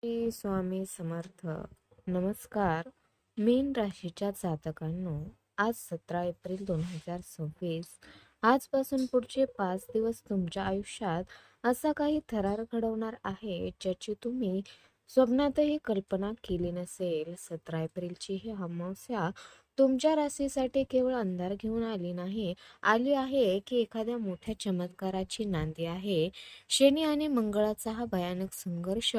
श्री स्वामी समर्थ. नमस्कार. मीन राशीच्या जातकांनो, आज 17 एप्रिल 2026. आजपासून पुढचे 5 दिवस तुमच्या आयुष्यात असा काही थरार घडवणार आहे ज्याची तुम्ही स्वप्नातही कल्पना केली नसेल. 17 एप्रिलची ही अमावस्या तुमच्या राशीसाठी केवळ अंधार घेऊन आली आहे की एखाद्या मोठ्या चमत्काराची नांदी आहे. शनी आणि मंगळाचा हा भयानक संघर्ष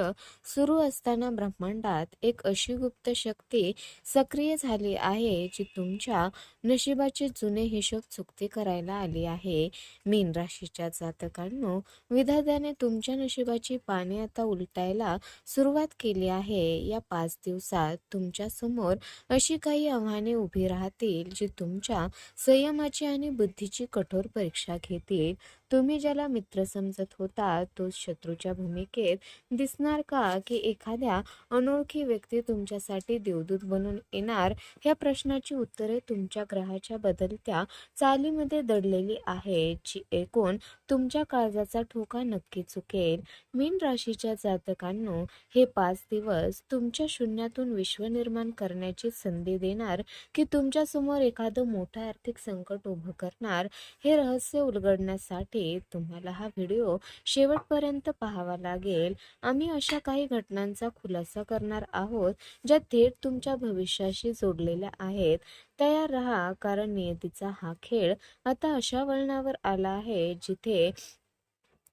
सुरू असताना ब्रह्मांडात एक अशी गुप्त शक्ती सक्रिय झाली आहे जी तुमच्या नशिबाचे जुने हिशोब चुकते करायला आली आहे. मीन राशीच्या जातकांनो, विधात्याने तुमच्या नशिबाची पाने आता उलटायला सुरुवात केली आहे. या 5 दिवसात तुमच्या समोर अशी काही आव्हाने उभी राहतील जी तुमच्या संयमाची आणि बुद्धीची कठोर परीक्षा घेतील. तुम्ही ज्याला मित्र समजत होता तोच शत्रूच्या भूमिकेत दिसणार का, की एखाद्या अनोळखी व्यक्ती तुमच्यासाठी देवदूत बनून येणार? ह्या प्रश्नाची उत्तरे तुमच्या ग्रहाच्या बदलत्या चालीमध्ये दडलेली आहेत, जी ऐकून तुमच्या काळजाचा ठोका नक्की चुकेल. मीन राशीच्या जातकांनो, हे 5 दिवस तुमच्या शून्यातून विश्व निर्माण करण्याची संधी देणार की तुमच्या समोर एखादं मोठं आर्थिक संकट उभं करणार? हे रहस्य उलगडण्यासाठी तुम्हाला हा व्हिडिओ शेवटपर्यंत पाहावा लागेल. आम्ही अशा काही घटनांचा खुलासा करणार आहोत ज्या थेट तुमच्या भविष्याशी जोडलेल्या आहेत. तयार राहा, कारण नियतीचा हा खेळ आता अशा वळणावर आला आहे जिथे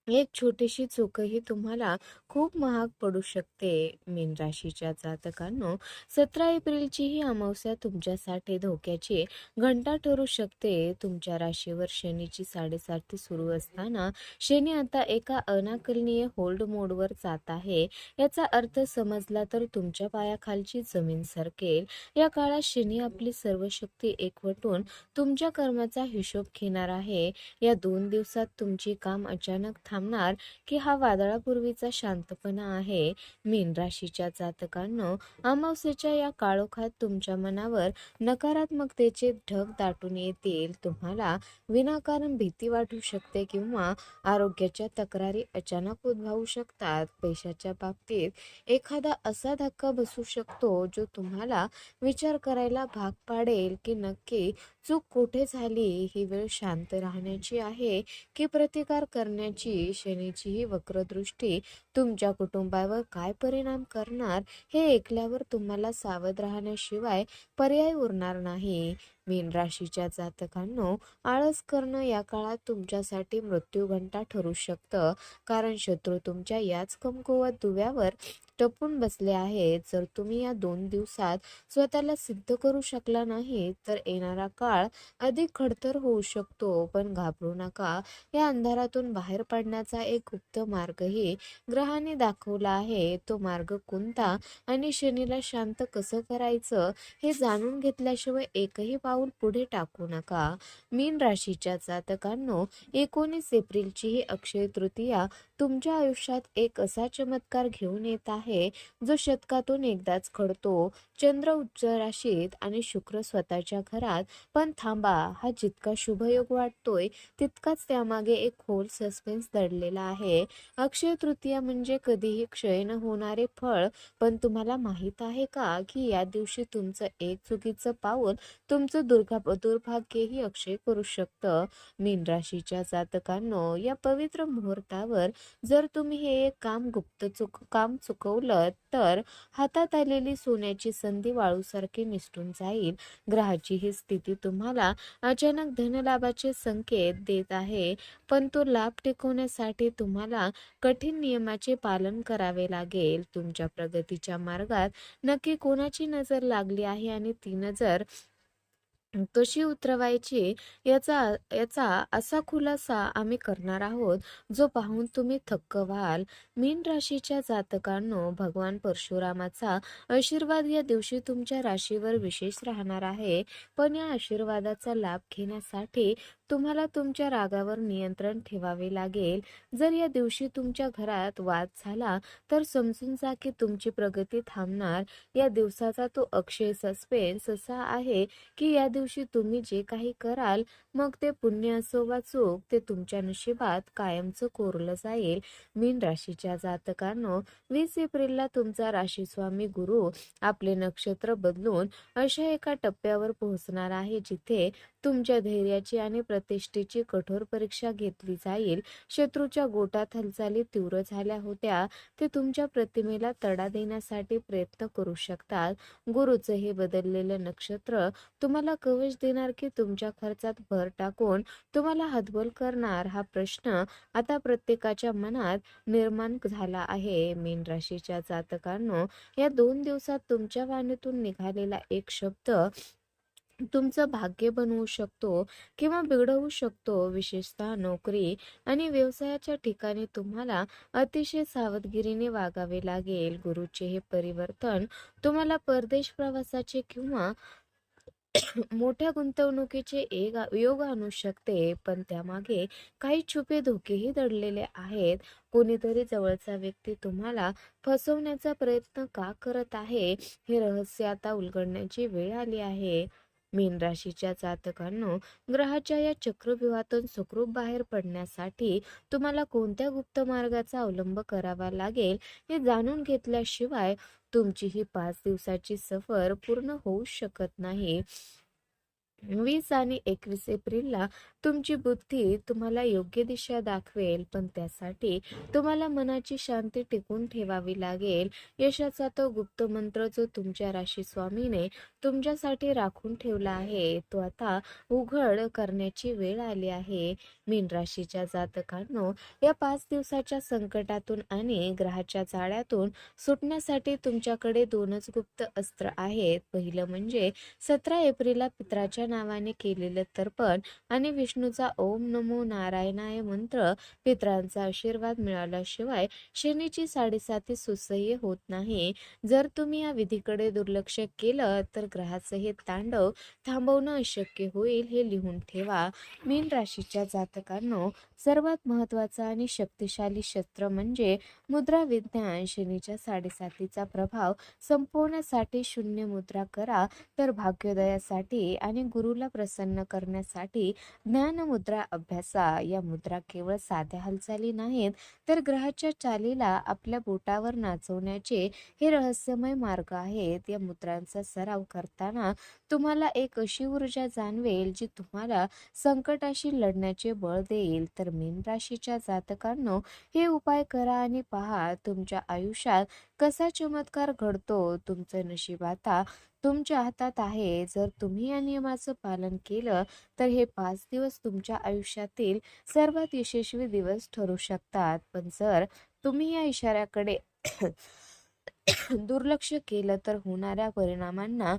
एक छोटीशी चूकही तुम्हाला खूप महाग पडू शकते. मीन राशीच्या जातकांनो, 17 एप्रिलची ही अमावस्या तुमच्यासाठी धोक्याची घंटा ठरू शकते. तुमच्या राशीवर शनीची 7.5 सुरू असताना शनी आता एका अनाकलनीय होल्ड मोडवर जात आहे. याचा अर्थ समजला तर तुमच्या पायाखालची जमीन सरकेल. या काळात शनी आपली सर्व शक्ती एकवटून तुमच्या कर्माचा हिशोब घेणार आहे. या 2 दिवसात तुमची काम अचानक थांबणार की हा वादळापूर्वीचा शांतपणा आहे? मीन राशीच्या जातकांनो, अमावस्येच्या या काळोखात तुमच्या मनावर नकारात्मकतेचे ढग दाटून येतील. तुम्हाला विनाकारण भीती वाटू शकते किंवा आरोग्याच्या तक्रारी अचानक उद्भवू शकतात. पैशाच्या बाबतीत एखादा असा धक्का बसू शकतो जो तुम्हाला विचार करायला भाग पाडेल की नक्की चूक कुठे झाली. ही वेळ शांत राहण्याची आहे की प्रतिकार करण्याची? शनीची ही वक्रदृष्टी तुमच्या कुटुंबावर काय परिणाम करणार हे ऐकल्यावर तुम्हाला सावध राहण्याशिवाय पर्याय उरणार नाही. मीन राशीच्या जातकांनो, आळस करणं या काळात तुमच्यासाठी मृत्यूघंटा ठरू शकतं, कारण शत्रू तुमच्या याच कमकुवत दुव्यावर टपून बसले आहेत. जर तुम्ही या 2 दिवसात स्वतःला सिद्ध करू शकला नाही तर येणारा काळ अधिक खडतर होऊ शकतो. पण घाबरू नका, या अंधारातून बाहेर पडण्याचा एक गुप्त मार्गही ग्रहाने दाखवला आहे. तो मार्ग कोणता आणि शनीला शांत कसं करायचं हे जाणून घेतल्याशिवाय एकही पाऊल पुढे टाकू नका. मीन राशीच्या जातकांनो, 19 एप्रिलची ही अक्षय तृतीया तुमच्या आयुष्यात एक असा चमत्कार घेऊन येत आहे जो शतकातून एकदाच घडतो. चंद्र उच्च राशीत आणि शुक्र स्वतःच्या घरात. पण थांबा, हा जितका शुभयोग वाटतोय तितकाच त्यामागे एक खोल सस्पेन्स दडलेला आहे. अक्षय तृतीया म्हणजे कधीही क्षय न होणारे फळ. पण तुम्हाला माहित आहे का की या दिवशी तुमचं एक चुकीचं पाऊल तुमचं दुर्भाग्यही अक्षय करू शकतं? मीन राशीच्या जातकांनो, या पवित्र मुहूर्तावर जर तुम्ही हे एक काम चुकवलं तर हातात आलेली सोन्याची संधी वाळूसारखी निसटून जाईल. ग्रहाची ही स्थिती तुम्हाला अचानक धनलाभाचे संकेत देत आहे, पण तो लाभ टिकवण्यासाठी तुम्हाला कठीण नियमाचे पालन करावे लागेल. तुमच्या प्रगतीच्या मार्गात नक्की कोणाची नजर लागली आहे आणि ती नजर कशी उतरवायची याचा याचा असा खुलासा आम्ही करणार आहोत जो पाहून तुम्ही थक्क व्हाल. मीन राशीच्या जातकांनो, भगवान परशुरामाचा आशीर्वाद या दिवशी तुमच्या राशीवर विशेष राहणार आहे. पण या आशीर्वादाचा लाभ घेण्यासाठी तुम्हाला तुमच्या रागावर नियंत्रण ठेवावे लागेल. जर या दिवशी तुमच्या घरात वाद झाला तर समजून जा की तुमची प्रगती थांबणार. या दिवसाचा तो अक्षय सस्पेन्स असा आहे की या दिवशी तुम्ही जे काही कराल, मग ते पुण्य असो वा चूक, ते तुमच्या नशिबात कायमचं कोरलं जाईल. मीन राशीच्या जातकांनो, 20 एप्रिलला तुमचा राशीस्वामी गुरु आपले नक्षत्र बदलून अशा एका टप्प्यावर पोहोचणार आहे जिथे तुमच्या धैर्याची आणि प्रतिष्ठेची कठोर परीक्षा घेतली जाईल. शत्रूच्या गोटात हालचाली तीव्र झाल्या होत्या, ते तुमच्या प्रतिमेला तडा देण्यासाठी प्रयत्न करू शकतात. गुरुचं हे बदललेलं नक्षत्र तुम्हाला कवच देणार की तुमच्या खर्चात भर टाकून तुम्हाला हतबल करणार? हा प्रश्न आता प्रत्येकाच्या मनात निर्माण झाला आहे. मीन राशीच्या जातकांनो, या 2 दिवसात तुमच्या वाणीतून निघालेला एक शब्द तुमचं भाग्य बनवू शकतो किंवा बिघडवू शकतो. विशेषतः नोकरी आणि व्यवसायाच्या ठिकाणी तुम्हाला अतिशय सावधगिरीने वागावे लागेल. गुरुचे हे परिवर्तन तुम्हाला परदेश प्रवासाचे किंवा मोठ्या गुंतवणुकीचे एक योग आणू शकते, पण त्यामागे काही छुपे धोकेही दडलेले आहेत. कोणीतरी जवळचा व्यक्ती तुम्हाला फसवण्याचा प्रयत्न का करत आहे, हे रहस्य आता उलगडण्याची वेळ आली आहे. मीन राशीच्या जातकांनो, ग्रहाच्या या चक्रव्यूहातून सुखरूप बाहेर पडण्यासाठी तुम्हाला कोणत्या गुप्त मार्गाचा अवलंब करावा लागेल हे जाणून घेतल्याशिवाय तुमची ही 5 दिवसाची सफर पूर्ण होऊ शकत नाही. 20 आणि 21 एप्रिलला तुमची बुद्धी तुम्हाला योग्य दिशा दाखवेल, पण त्यासाठी तुम्हाला मनाची शांती टिकून ठेवावी लागेल. यशाचा तो गुप्त मंत्र जो तुमच्या राशी स्वामीने तुमच्यासाठी राखून ठेवला आहे, तो आता उघड करण्याची वेळ आली आहे. मीन राशीच्या जातकांनो, या 5 दिवसाच्या संकटातून आणि ग्रहाच्या जाळ्यातून सुटण्यासाठी तुमच्याकडे 2च गुप्त अस्त्र आहेत. पहिलं म्हणजे 17 एप्रिलला पित्राच्या नावाने केलेलं तर्पण आणि विष्णूचा ओम नमो नारायणाय मंत्र. पित्रांचा आशीर्वाद मिळाल्याशिवाय शनीची 7.5 सुसह्य होत नाही. जर तुम्ही या विधीकडे दुर्लक्ष केलं तर ग्रहाचं हे तांडव थांबवणं अशक्य होईल, हे लिहून ठेवा. मीन राशीच्या जातकांनो, सर्वात महत्वाचा आणि शक्तिशाली शस्त्र म्हणजे मुद्रा विज्ञान. शनीच्या 7.5चा प्रभाव संपवण्यासाठी शून्य मुद्रा करा, तर भाग्योदयासाठी आणि गुरुला प्रसन्न करण्यासाठी ज्ञान मुद्रा अभ्यासा. या मुद्रा केवळ साध्या हालचाली नाहीत, तर ग्रहाच्या चालीला आपल्या बोटावर नाचवण्याचे हे रहस्यमय मार्ग आहेत. या मुद्रांचा सराव करताना तुम्हाला एक अशी ऊर्जा जाणवेल जी तुम्हाला संकटाशी लढण्याचे बळ देईल. तर मीन राशीच्या जातकांनो, हे उपाय करा आणि पहा तुमच्या आयुष्यात कसा चमत्कार घडतो. तुमचं नशीब आता तुमच्या हातात आहे. जर तुम्ही या नियमाचं पालन केलं तर हे 5 दिवस तुमच्या आयुष्यातील सर्वात यशस्वी दिवस ठरू शकतात. पण जर तुम्ही या इशाऱ्याकडे दुर्लक्ष केलं तर होणाऱ्या परिणामांना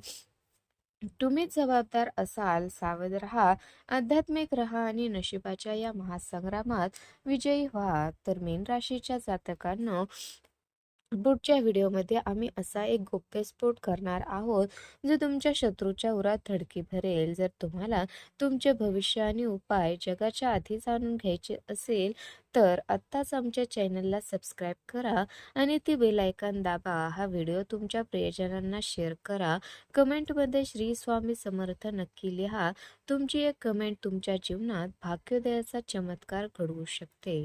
तुम्हीच जबाबदार असाल. सावध राहा, आध्यात्मिक राहा आणि नशिबाच्या या महासंग्रामात विजयी व्हा. तर मीन राशीच्या जातकांनो, पुढच्या व्हिडिओमध्ये आम्ही असा एक गौप्यस्फोट करणार आहोत जो तुमच्या शत्रूच्या उरात धडकी भरेल. जर तुम्हाला तुमचे भविष्य आणि उपाय जगाच्या आधी जाणून घ्यायचे असेल तर आत्ताच आमच्या चॅनलला सबस्क्राईब करा आणि ती बेल आयकॉन दाबा. हा व्हिडिओ तुमच्या प्रियजनांना शेअर करा. कमेंटमध्ये श्री स्वामी समर्थ नक्की लिहा. तुमची एक कमेंट तुमच्या जीवनात भाग्योदयाचा चमत्कार घडवू शकते.